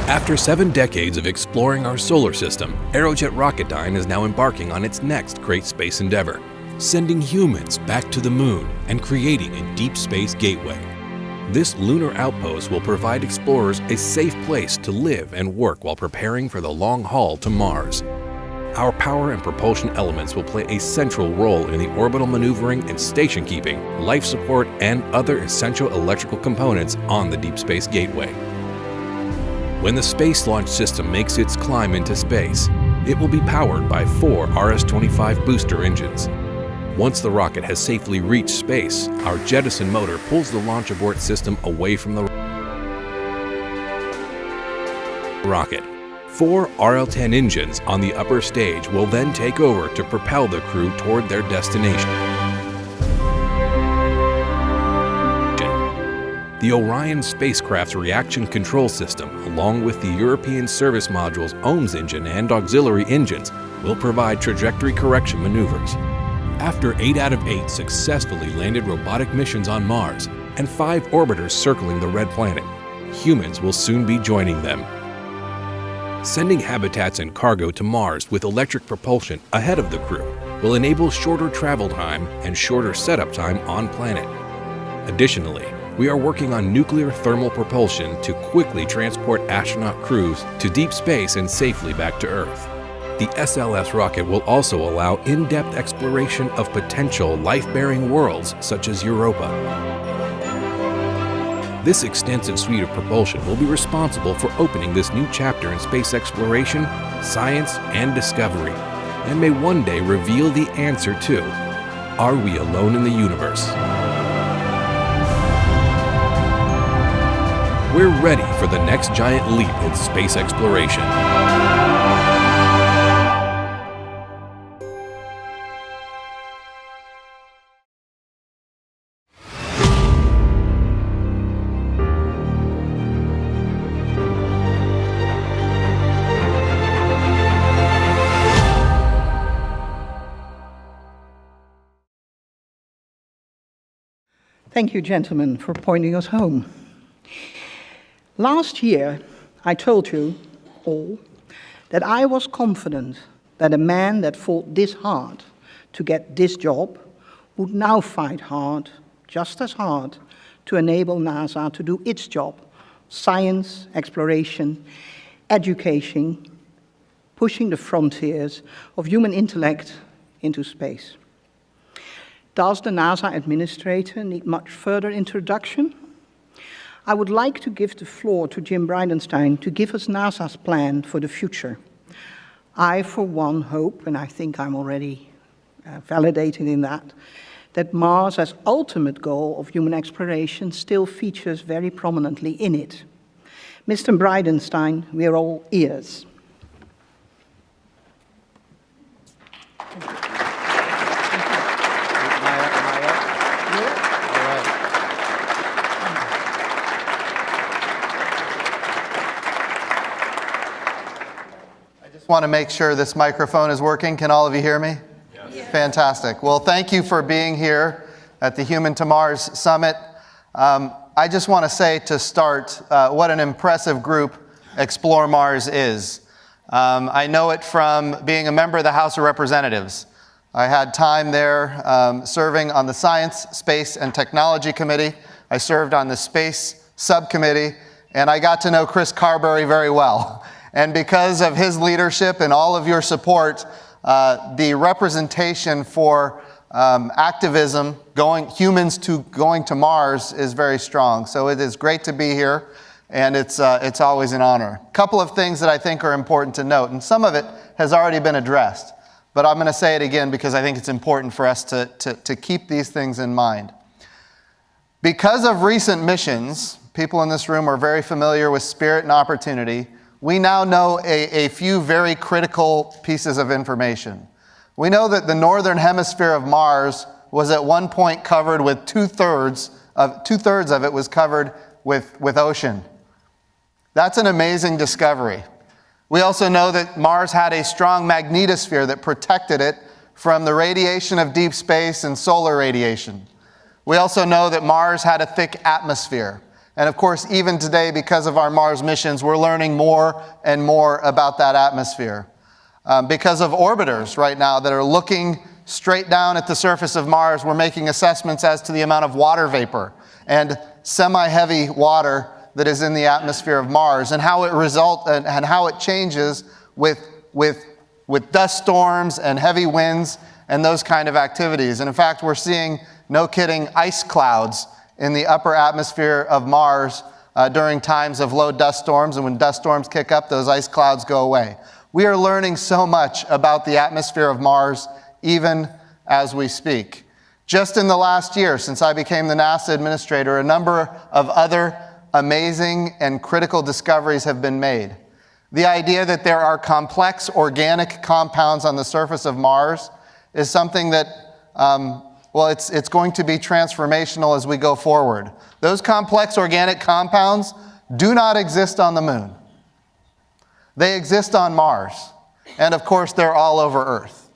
After 7 decades of exploring our solar system, Aerojet Rocketdyne is now embarking on its next great space endeavor, sending humans back to the moon and creating a deep space gateway. This lunar outpost will provide explorers a safe place to live and work while preparing for the long haul to Mars. Our power and propulsion elements will play a central role in the orbital maneuvering and station keeping, life support, and other essential electrical components on the Deep Space Gateway. When the Space Launch System makes its climb into space, it will be powered by 4 RS-25 booster engines. Once the rocket has safely reached space, our jettison motor pulls the launch abort system away from the rocket. 4 RL-10 engines on the upper stage will then take over to propel the crew toward their destination. The Orion spacecraft's reaction control system, along with the European Service Module's OMS engine and auxiliary engines, will provide trajectory correction maneuvers. After 8 out of 8 successfully landed robotic missions on Mars and 5 orbiters circling the red planet, humans will soon be joining them. Sending habitats and cargo to Mars with electric propulsion ahead of the crew will enable shorter travel time and shorter setup time on planet. Additionally, we are working on nuclear thermal propulsion to quickly transport astronaut crews to deep space and safely back to Earth. The SLS rocket will also allow in-depth exploration of potential life-bearing worlds such as Europa. This extensive suite of propulsion will be responsible for opening this new chapter in space exploration, science, and discovery, and may one day reveal the answer to, are we alone in the universe? We're ready for the next giant leap in space exploration. Thank you, gentlemen, for pointing us home. Last year, I told you all that I was confident that a man that fought this hard to get this job would now fight hard, just as hard, to enable NASA to do its job: science, exploration, education, pushing the frontiers of human intellect into space. Does the NASA administrator need much further introduction? I would like to give the floor to Jim Bridenstine to give us NASA's plan for the future. I, for one, hope, and I think I'm already validated in that Mars as ultimate goal of human exploration still features very prominently in it. Mr. Bridenstine, we are all ears. Want to make sure this microphone is working. Can all of you hear me? Yes. Fantastic. Well, thank you for being here at the Human to Mars Summit. I just want to say to start what an impressive group Explore Mars is. I know it from being a member of the House of Representatives. I had time there serving on the Science, Space, and Technology Committee. I served on the Space Subcommittee, and I got to know Chris Carberry very well. And because of his leadership and all of your support, the representation for activism, humans going to Mars is very strong. So it is great to be here, and it's always an honor. A couple of things that I think are important to note, and some of it has already been addressed, but I'm going to say it again because I think it's important for us to keep these things in mind. Because of recent missions, people in this room are very familiar with Spirit and Opportunity. We now know a few very critical pieces of information. We know that the northern hemisphere of Mars was at one point covered with two-thirds of it was covered with ocean. That's an amazing discovery. We also know that Mars had a strong magnetosphere that protected it from the radiation of deep space and solar radiation. We also know that Mars had a thick atmosphere. And of course, even today, because of our Mars missions, we're learning more and more about that atmosphere. Because of orbiters right now that are looking straight down at the surface of Mars, we're making assessments as to the amount of water vapor and semi-heavy water that is in the atmosphere of Mars, and how it changes with dust storms and heavy winds and those kind of activities. And in fact, we're seeing, no kidding, ice clouds in the upper atmosphere of Mars during times of low dust storms, and when dust storms kick up, those ice clouds go away. We are learning so much about the atmosphere of Mars even as we speak. Just in the last year, since I became the NASA administrator, a number of other amazing and critical discoveries have been made. The idea that there are complex organic compounds on the surface of Mars is something that, it's going to be transformational as we go forward. Those complex organic compounds do not exist on the moon. They exist on Mars. And of course, they're all over Earth.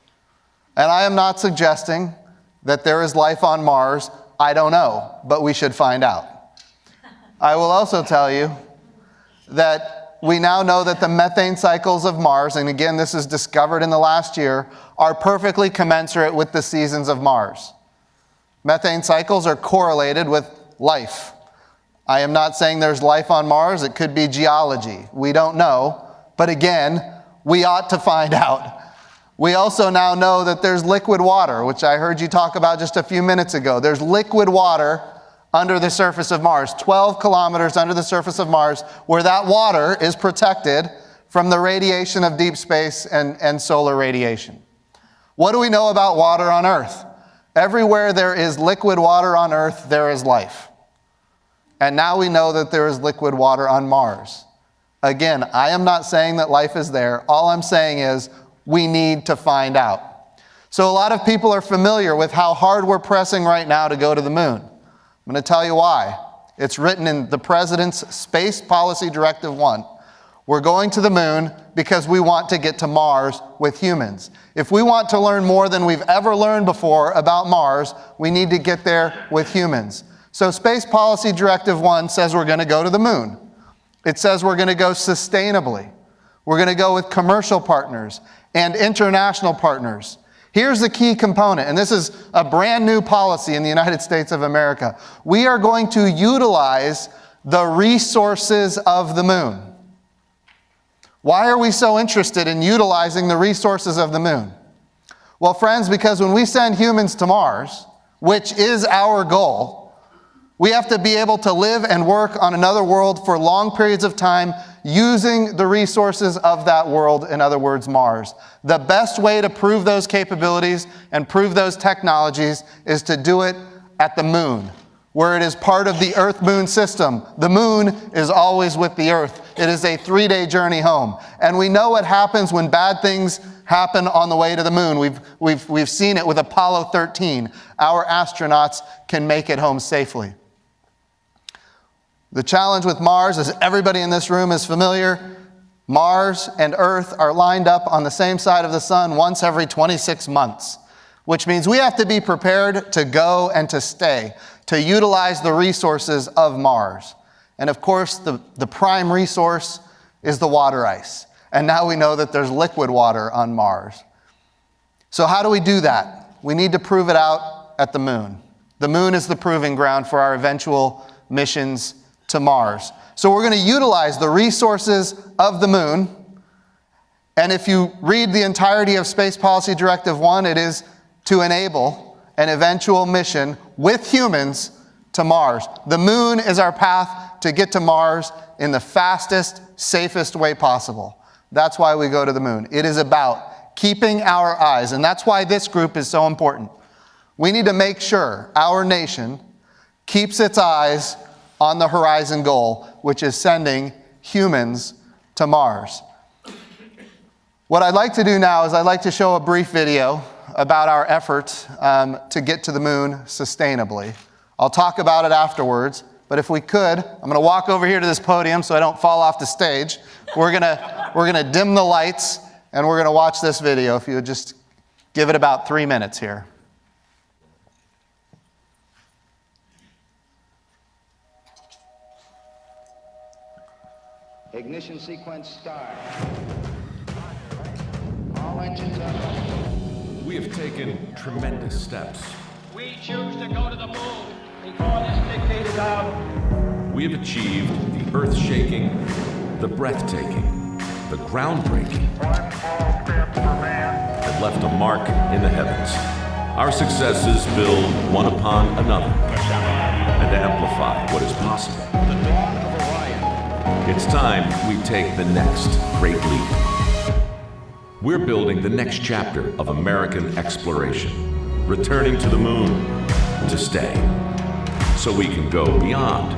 And I am not suggesting that there is life on Mars. I don't know, but we should find out. I will also tell you that we now know that the methane cycles of Mars, and again, this is discovered in the last year, are perfectly commensurate with the seasons of Mars. Methane cycles are correlated with life. I am not saying there's life on Mars. It could be geology. We don't know. But again, we ought to find out. We also now know that there's liquid water, which I heard you talk about just a few minutes ago. There's liquid water under the surface of Mars, 12 kilometers under the surface of Mars, where that water is protected from the radiation of deep space and solar radiation. What do we know about water on Earth? Everywhere there is liquid water on Earth, there is life. And now we know that there is liquid water on Mars. Again, I am not saying that life is there. All I'm saying is we need to find out. So a lot of people are familiar with how hard we're pressing right now to go to the moon. I'm going to tell you why. It's written in the President's Space Policy Directive 1. We're going to the moon because we want to get to Mars with humans. If we want to learn more than we've ever learned before about Mars, we need to get there with humans. So Space Policy Directive 1 says we're going to go to the moon. It says we're going to go sustainably. We're going to go with commercial partners and international partners. Here's the key component, and this is a brand new policy in the United States of America. We are going to utilize the resources of the moon. Why are we so interested in utilizing the resources of the moon? Well, friends, because when we send humans to Mars, which is our goal, we have to be able to live and work on another world for long periods of time using the resources of that world, in other words, Mars. The best way to prove those capabilities and prove those technologies is to do it at the moon, where it is part of the Earth-Moon system. The moon is always with the Earth. It is a 3-day journey home. And we know what happens when bad things happen on the way to the moon. We've seen it with Apollo 13. Our astronauts can make it home safely. The challenge with Mars, as everybody in this room is familiar, Mars and Earth are lined up on the same side of the sun once every 26 months, which means we have to be prepared to go and to stay, to utilize the resources of Mars. And of course, the prime resource is the water ice. And now we know that there's liquid water on Mars. So how do we do that? We need to prove it out at the moon. The moon is the proving ground for our eventual missions to Mars. So we're going to utilize the resources of the moon. And if you read the entirety of Space Policy Directive 1, it is to enable an eventual mission with humans to Mars. The moon is our path to get to Mars in the fastest, safest way possible. That's why we go to the moon. It is about keeping our eyes, and that's why this group is so important. We need to make sure our nation keeps its eyes on the horizon goal, which is sending humans to Mars. What I'd like to do now is I'd like to show a brief video about our effort to get to the moon sustainably. I'll talk about it afterwards, but if we could, I'm going to walk over here to this podium so I don't fall off the stage. We're going to dim the lights, and we're going to watch this video. If you would just give it about 3 minutes here. Ignition sequence start. All engines up. We have taken tremendous steps. We choose to go to the moon before this dictated out. We have achieved the earth-shaking, the breathtaking, the groundbreaking, and left a mark in the heavens. Our successes build one upon another and amplify what is possible. The dawn of Orion. It's time we take the next great leap. We're building the next chapter of American exploration, returning to the moon to stay, so we can go beyond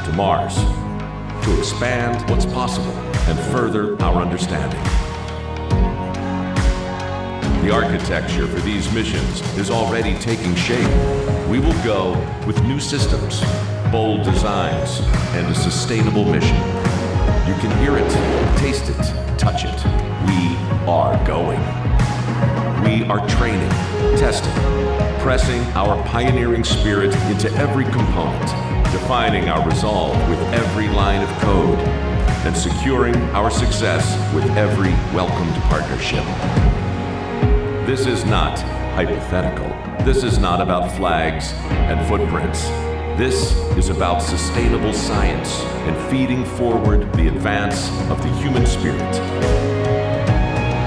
to Mars, to expand what's possible and further our understanding. The architecture for these missions is already taking shape. We will go with new systems, bold designs, and a sustainable mission. You can hear it, taste it, touch it. We are going. We are training, testing, pressing our pioneering spirit into every component, defining our resolve with every line of code, and securing our success with every welcomed partnership. This is not hypothetical. This is not about flags and footprints. This is about sustainable science and feeding forward the advance of the human spirit.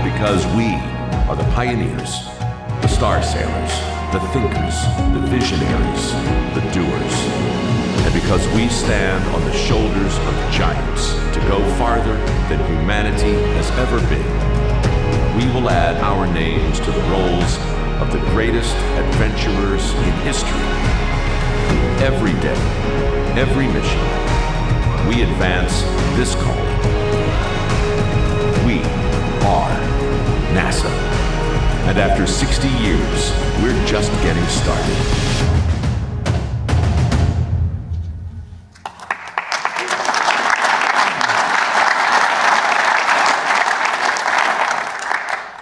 Because we are the pioneers, the star sailors, the thinkers, the visionaries, the doers. And because we stand on the shoulders of giants to go farther than humanity has ever been, we will add our names to the rolls of the greatest adventurers in history. Every day, every mission, we advance this calling. We are NASA. And after 60 years, we're just getting started.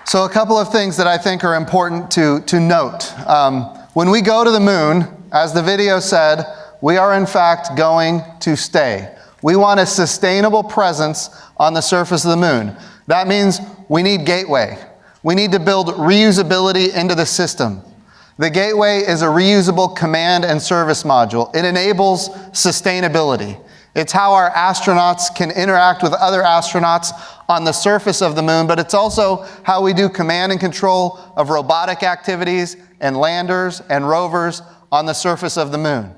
So a couple of things that I think are important to note. When we go to the moon, as the video said, we are in fact going to stay. We want a sustainable presence on the surface of the moon. That means we need gateway. We need to build reusability into the system. The gateway is a reusable command and service module. It enables sustainability. It's how our astronauts can interact with other astronauts on the surface of the moon, but it's also how we do command and control of robotic activities and landers and rovers on the surface of the moon.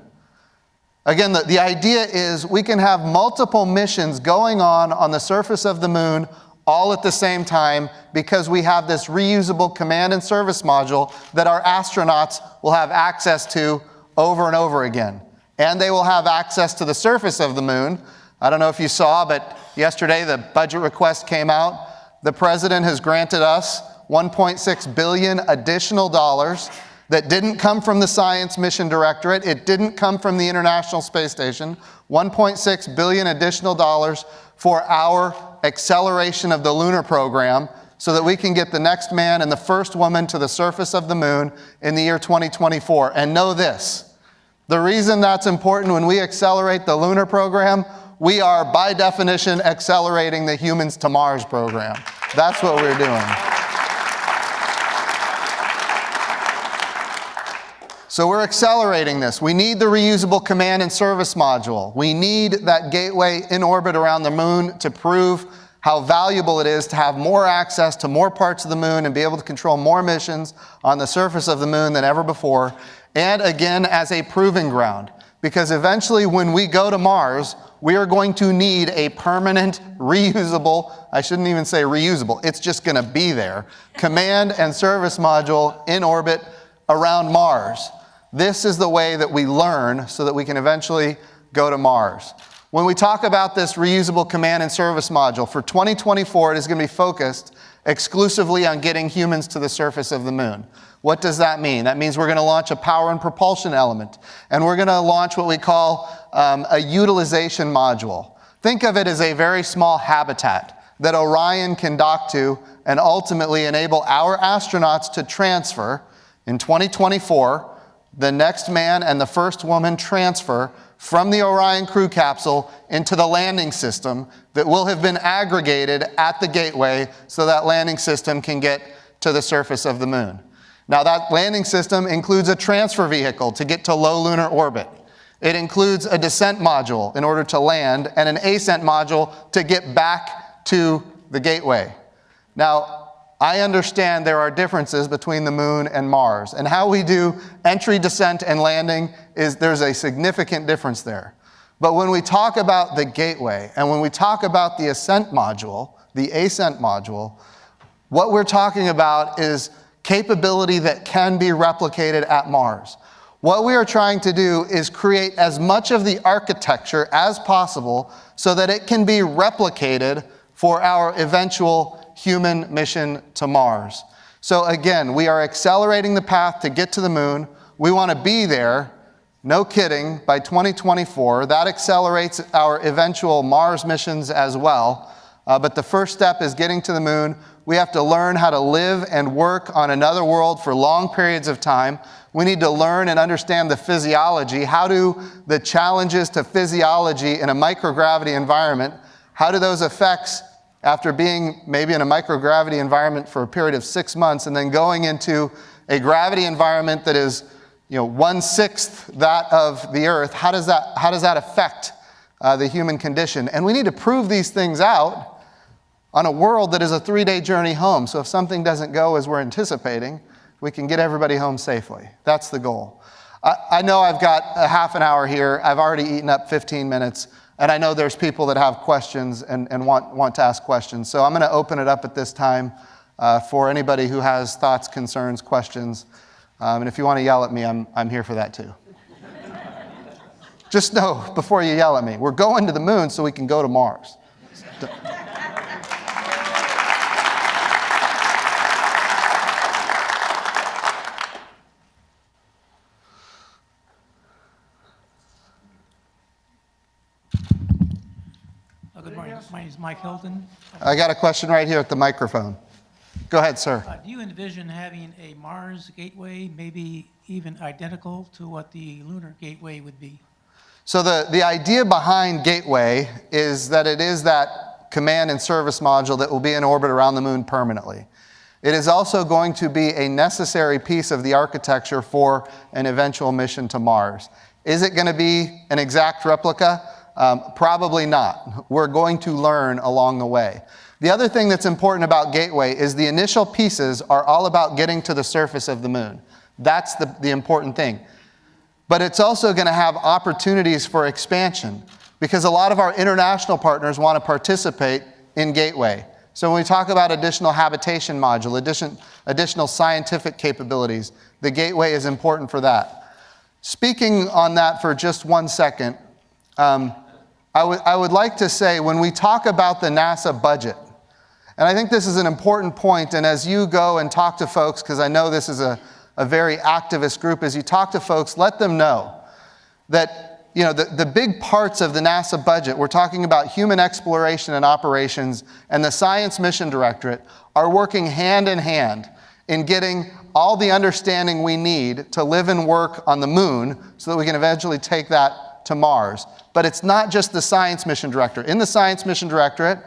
Again, the idea is we can have multiple missions going on the surface of the moon all at the same time because we have this reusable command and service module that our astronauts will have access to over and over again. And they will have access to the surface of the moon. I don't know if you saw, but yesterday the budget request came out. The president has granted us $1.6 billion additional dollars that didn't come from the Science Mission Directorate. It didn't come from the International Space Station. $1.6 billion additional dollars for our acceleration of the lunar program so that we can get the next man and the first woman to the surface of the moon in the year 2024. And know this. The reason that's important when we accelerate the lunar program, we are by definition accelerating the Humans to Mars program. That's what we're doing. So we're accelerating this. We need the reusable command and service module. We need that gateway in orbit around the moon to prove how valuable it is to have more access to more parts of the moon and be able to control more missions on the surface of the moon than ever before. And again, as a proving ground. Because eventually when we go to Mars, we are going to need a permanent, reusable, I shouldn't even say reusable, it's just going to be there, command and service module in orbit around Mars. This is the way that we learn so that we can eventually go to Mars. When we talk about this reusable command and service module, for 2024, it is going to be focused exclusively on getting humans to the surface of the moon. What does that mean? That means we're going to launch a power and propulsion element, and we're going to launch what we call a utilization module. Think of it as a very small habitat that Orion can dock to and ultimately enable our astronauts to transfer in 2024, the next man and the first woman transfer from the Orion crew capsule into the landing system that will have been aggregated at the gateway so that landing system can get to the surface of the moon. Now, that landing system includes a transfer vehicle to get to low lunar orbit. It includes a descent module in order to land and an ascent module to get back to the gateway. Now, I understand there are differences between the moon and Mars, and how we do entry, descent, and landing there's a significant difference there. But when we talk about the gateway and when we talk about the ascent module, the ascent module, what we're talking about is capability that can be replicated at Mars. What we are trying to do is create as much of the architecture as possible so that it can be replicated for our eventual human mission to Mars. So again, we are accelerating the path to get to the moon. We want to be there, no kidding, by 2024. That accelerates our eventual Mars missions as well. But the first step is getting to the moon. We have to learn how to live and work on another world for long periods of time. We need to learn and understand the physiology. How do the challenges to physiology in a microgravity environment, how do those effects, after being maybe in a microgravity environment for a period of 6 months and then going into a gravity environment that is 1/6 that of the Earth, how does that affect the human condition? And we need to prove these things out on a world that is a 3-day journey home. So if something doesn't go as we're anticipating, we can get everybody home safely. That's the goal. I know I've got a half an hour here. I've already eaten up 15 minutes. And I know there's people that have questions and want to ask questions. So I'm going to open it up at this time for anybody who has thoughts, concerns, questions. And if you want to yell at me, I'm here for that too. Just know before you yell at me, we're going to the moon so we can go to Mars. Good morning. My name is Mike Hilton. I got a question right here at the microphone. Go ahead, sir. Do you envision having a Mars gateway, maybe even identical to what the lunar gateway would be? So the idea behind Gateway is that it is that command and service module that will be in orbit around the moon permanently. It is also going to be a necessary piece of the architecture for an eventual mission to Mars. Is it going to be an exact replica? Probably not. We're going to learn along the way. The other thing that's important about Gateway is the initial pieces are all about getting to the surface of the moon. That's the important thing. But it's also going to have opportunities for expansion because a lot of our international partners want to participate in Gateway. So when we talk about additional habitation module, additional scientific capabilities, the Gateway is important for that. Speaking on that for just 1 second, I would like to say when we talk about the NASA budget, and I think this is an important point, and as you go and talk to folks, because I know this is a very activist group, as you talk to folks, let them know that the big parts of the NASA budget, we're talking about human exploration and operations, and the Science Mission Directorate are working hand in hand in getting all the understanding we need to live and work on the moon so that we can eventually take that to Mars. But it's not just the Science Mission Directorate. In the Science Mission Directorate,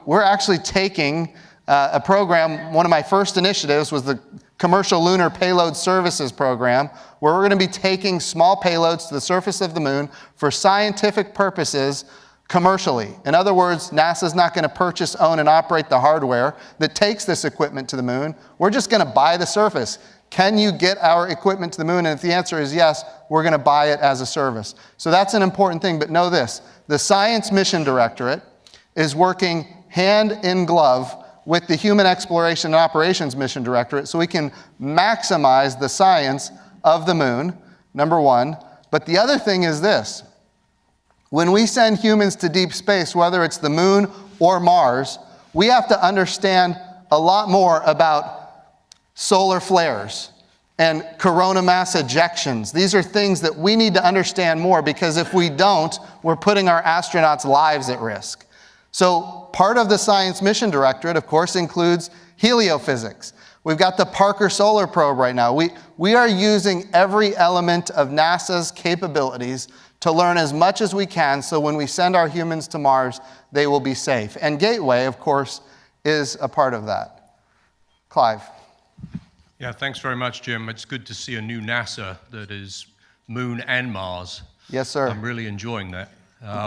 we're actually taking a program. One of my first initiatives was the Commercial Lunar Payload Services Program, where we're going to be taking small payloads to the surface of the moon for scientific purposes commercially. In other words, NASA's not going to purchase, own, and operate the hardware that takes this equipment to the moon. We're just going to buy the surface. Can you get our equipment to the moon? And if the answer is yes, we're going to buy it as a service. So that's an important thing, but know this. The Science Mission Directorate is working hand in glove with the Human Exploration and Operations Mission Directorate so we can maximize the science of the moon, number one. But the other thing is this. When we send humans to deep space, whether it's the moon or Mars, we have to understand a lot more about solar flares and corona mass ejections. These are things that we need to understand more because if we don't, we're putting our astronauts' lives at risk. So part of the Science Mission Directorate, of course, includes heliophysics. We've got the Parker Solar Probe right now. We are using every element of NASA's capabilities to learn as much as we can so when we send our humans to Mars, they will be safe. And Gateway, of course, is a part of that. Clive. Yeah, thanks very much, Jim. It's good to see a new NASA that is Moon and Mars. Yes, sir. I'm really enjoying that.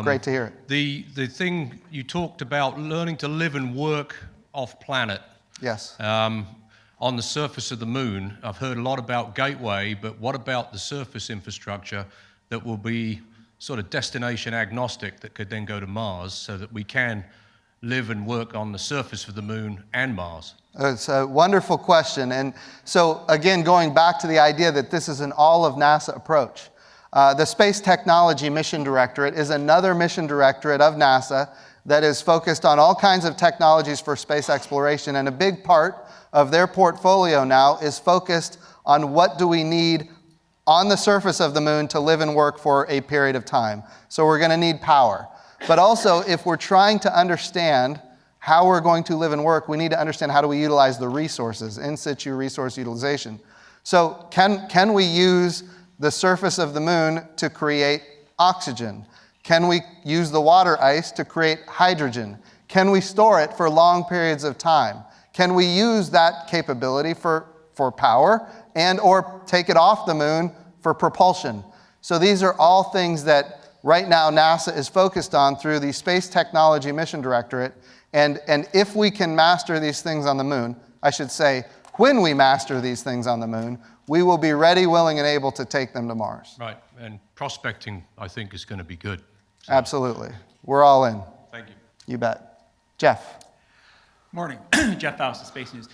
Great to hear it. The thing you talked about, learning to live and work off planet. Yes. On the surface of the moon, I've heard a lot about Gateway, but what about the surface infrastructure that will be sort of destination agnostic that could then go to Mars so that we can live and work on the surface of the moon and Mars? It's a wonderful question. And so, again, going back to the idea that this is an all of NASA approach. The Space Technology Mission Directorate is another mission directorate of NASA that is focused on all kinds of technologies for space exploration. And a big part of their portfolio now is focused on what do we need on the surface of the moon to live and work for a period of time. So we're going to need power. But also, if we're trying to understand how we're going to live and work, we need to understand how do we utilize the resources, in situ resource utilization. So can we use the surface of the moon to create oxygen? Can we use the water ice to create hydrogen? Can we store it for long periods of time? Can we use that capability for power and or take it off the moon for propulsion? So these are all things that right now NASA is focused on through the Space Technology Mission Directorate. And if we can master these things on the moon, I should say, when we master these things on the moon, we will be ready, willing, and able to take them to Mars. Right, and prospecting, I think, is going to be good. So, absolutely. We're all in. thank you. You bet. Jeff. Morning. Jeff Faust, Space News.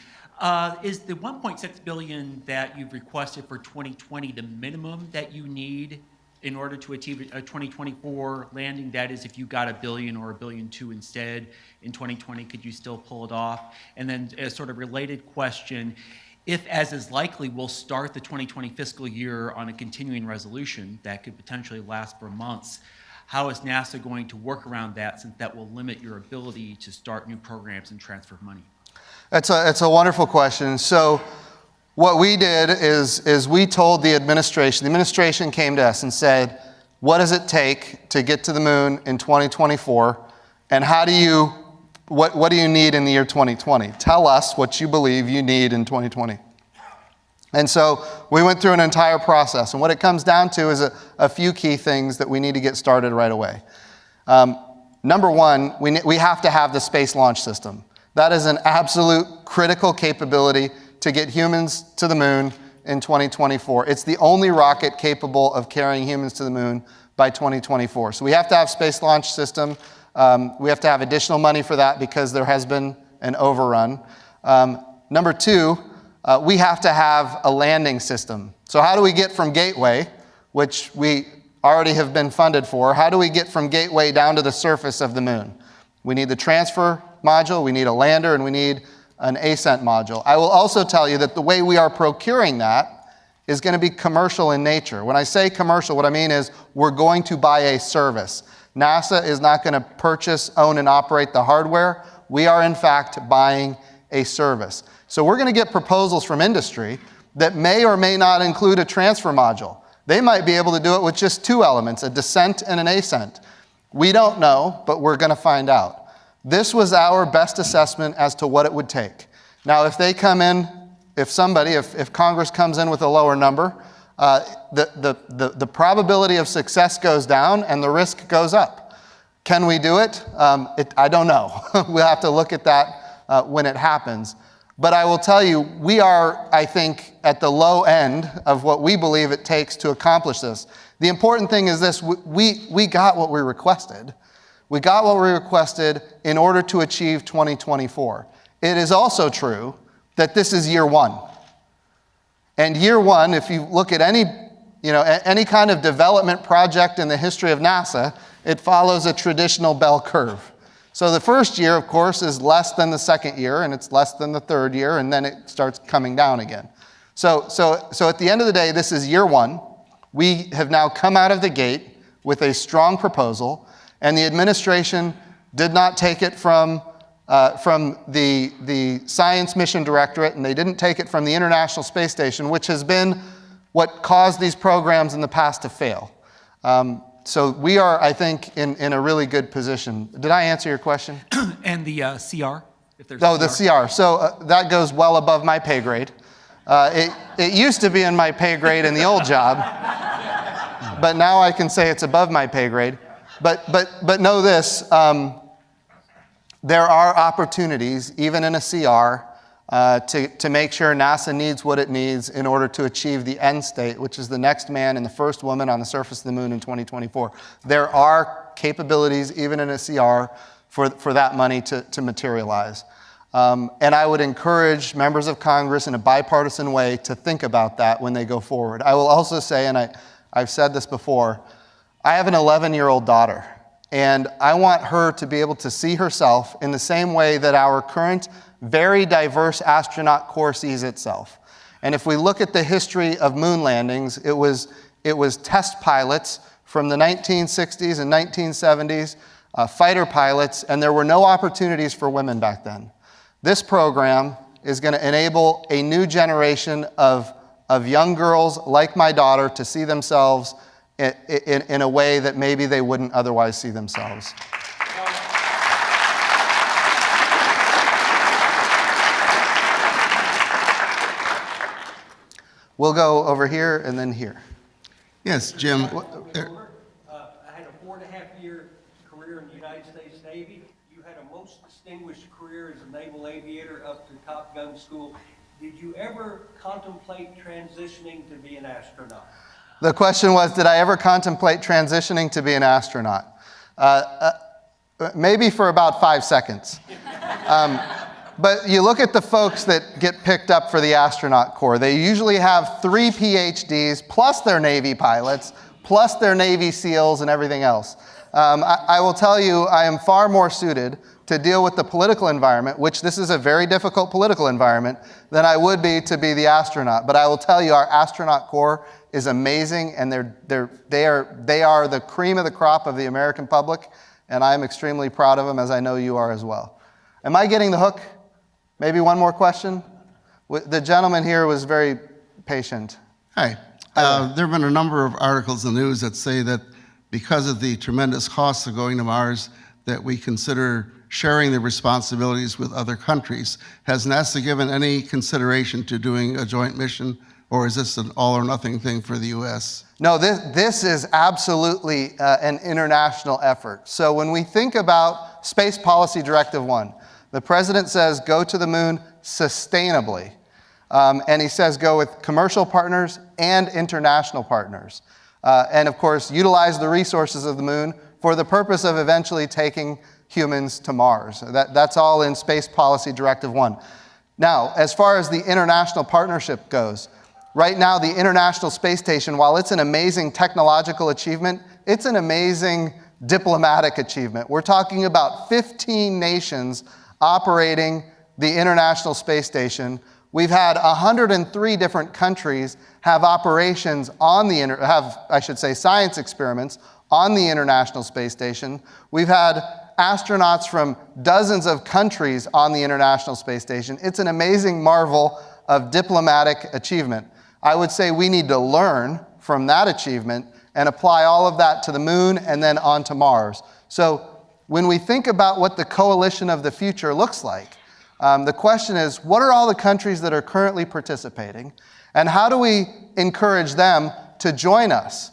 Is the $1.6 billion that you've requested for 2020 the minimum that you need in order to achieve a 2024 landing? That is, if you got $1 billion or $1.2 billion instead in 2020, could you still pull it off? And then a sort of related question, if, as is likely, we'll start the 2020 fiscal year on a continuing resolution that could potentially last for months, how is NASA going to work around that, since that will limit your ability to start new programs and transfer money? It's a wonderful question. So what we did is we told the administration came to us and said, what does it take to get to the moon in 2024? And what do you need in the year 2020? Tell us what you believe you need in 2020. And so we went through an entire process. And what it comes down to is a few key things that we need to get started right away. Number one, we have to have the Space Launch System. That is an absolute critical capability to get humans to the moon in 2024. It's the only rocket capable of carrying humans to the moon by 2024. So we have to have Space Launch System. We have to have additional money for that because there has been an overrun. Number two, we have to have a landing system. So how do we get from Gateway, which we already have been funded for, how do we get from Gateway down to the surface of the moon? We need the transfer module, we need a lander, and we need an ascent module. I will also tell you that the way we are procuring that is going to be commercial in nature. When I say commercial, what I mean is we're going to buy a service. NASA is not going to purchase, own, and operate the hardware. We are, in fact, buying a service. So we're going to get proposals from industry that may or may not include a transfer module. They might be able to do it with just two elements, a descent and an ascent. We don't know, but we're going to find out. This was our best assessment as to what it would take. Now, if they come in, if Congress comes in with a lower number, the probability of success goes down and the risk goes up. Can we do it? I don't know. We'll have to look at that when it happens. But I will tell you, we are, I think, at the low end of what we believe it takes to accomplish this. The important thing is this, we got what we requested. We got what we requested in order to achieve 2024. It is also true that this is year one. And year one, if you look at any kind of development project in the history of NASA, it follows a traditional bell curve. So the first year, of course, is less than the second year, and it's less than the third year, and then it starts coming down again. So at the end of the day, this is year one. We have now come out of the gate with a strong proposal, and the administration did not take it from the Science Mission Directorate, and they didn't take it from the International Space Station, which has been what caused these programs in the past to fail. So we are, I think, in a really good position. Did I answer your question? And the CR, if there's Oh, the CR. So that goes well above my pay grade. It used to be in my pay grade in the old job, but now I can say it's above my pay grade. But know this, there are opportunities, even in a CR, to make sure NASA needs what it needs in order to achieve the end state, which is the next man and the first woman on the surface of the moon in 2024. There are capabilities, even in a CR, for that money to materialize. And I would encourage members of Congress in a bipartisan way to think about that when they go forward. I will also say, and I've said this before, I have an 11-year-old daughter, and I want her to be able to see herself in the same way that our current very diverse astronaut corps sees itself. And if we look at the history of moon landings, it was test pilots from the 1960s and 1970s, fighter pilots, and there were no opportunities for women back then. This program is going to enable a new generation of young girls like my daughter to see themselves in a way that maybe they wouldn't otherwise see themselves. We'll go over here and then here. Yes, Jim. I had a 4.5-year career in the United States Navy. You had a most distinguished career as a naval aviator up to Top Gun school. Did you ever contemplate transitioning to be an astronaut? The question was, did I ever contemplate transitioning to be an astronaut? Maybe for about 5 seconds. But you look at the folks that get picked up for the astronaut corps. They usually have 3 PhDs, plus they're Navy pilots, plus they're Navy SEALs and everything else. I will tell you, I am far more suited to deal with the political environment, which this is a very difficult political environment, than I would be to be the astronaut. But I will tell you, our astronaut corps is amazing, and they are the cream of the crop of the American public, and I am extremely proud of them, as I know you are as well. Am I getting the hook? Maybe one more question? The gentleman here was very patient. Hi. There have been a number of articles in the news that say that because of the tremendous costs of going to Mars, that we consider sharing the responsibilities with other countries. Has NASA given any consideration to doing a joint mission, or is this an all-or-nothing thing for the U.S.? No, this is absolutely an international effort. So when we think about Space Policy Directive 1, the president says go to the moon sustainably. And he says go with commercial partners and international partners. And of course, utilize the resources of the moon for the purpose of eventually taking humans to Mars. That's all in Space Policy Directive 1. Now, as far as the international partnership goes, right now the International Space Station, while it's an amazing technological achievement, it's an amazing diplomatic achievement. We're talking about 15 nations operating the International Space Station. We've had 103 different countries have operations on the science experiments on the International Space Station. We've had astronauts from dozens of countries on the International Space Station. It's an amazing marvel of diplomatic achievement. I would say we need to learn from that achievement and apply all of that to the moon and then on to Mars. So when we think about what the coalition of the future looks like, the question is, what are all the countries that are currently participating, and how do we encourage them to join us?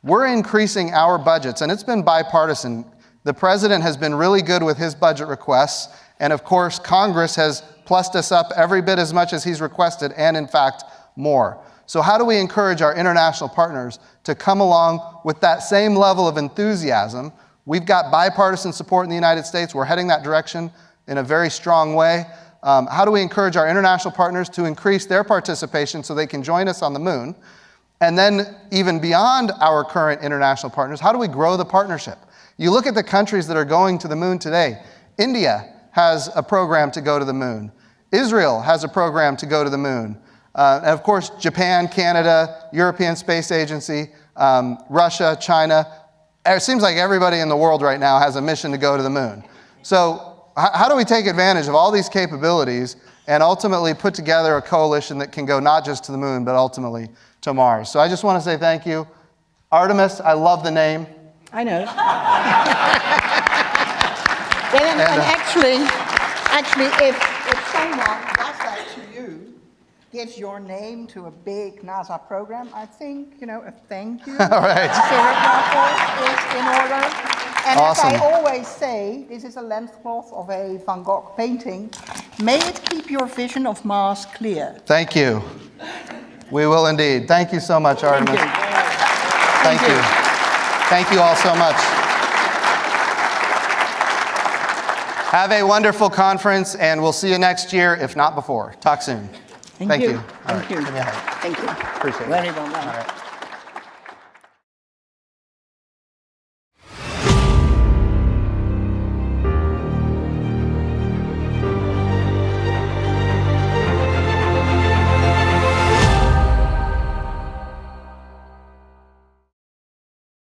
We're increasing our budgets, and it's been bipartisan. The president has been really good with his budget requests, and of course, Congress has plussed us up every bit as much as he's requested, and in fact, more. So how do we encourage our international partners to come along with that same level of enthusiasm? We've got bipartisan support in the United States. We're heading that direction in a very strong way. How do we encourage our international partners to increase their participation so they can join us on the moon? And then even beyond our current international partners, how do we grow the partnership? You look at the countries that are going to the moon today. India has a program to go to the moon. Israel has a program to go to the moon. And of course, Japan, Canada, European Space Agency, Russia, China. It seems like everybody in the world right now has a mission to go to the moon. So how do we take advantage of all these capabilities and ultimately put together a coalition that can go not just to the moon, but ultimately to Mars? So I just want to say thank you. Artemis, I love the name. I know. and actually, if someone does that to you, gives your name to a big NASA program, I think, a thank you. All right. Is in order. And Awesome. as I always say, this is a length cloth of a Van Gogh painting. May it keep your vision of Mars clear. Thank you. We will indeed. Thank you so much, Artemis. Thank you. Thank you all so much. Have a wonderful conference, and we'll see you next year, if not before. Talk soon. Thank you. All right. Thank you. Give me a hug. Thank you. Appreciate it. Very well done. All right.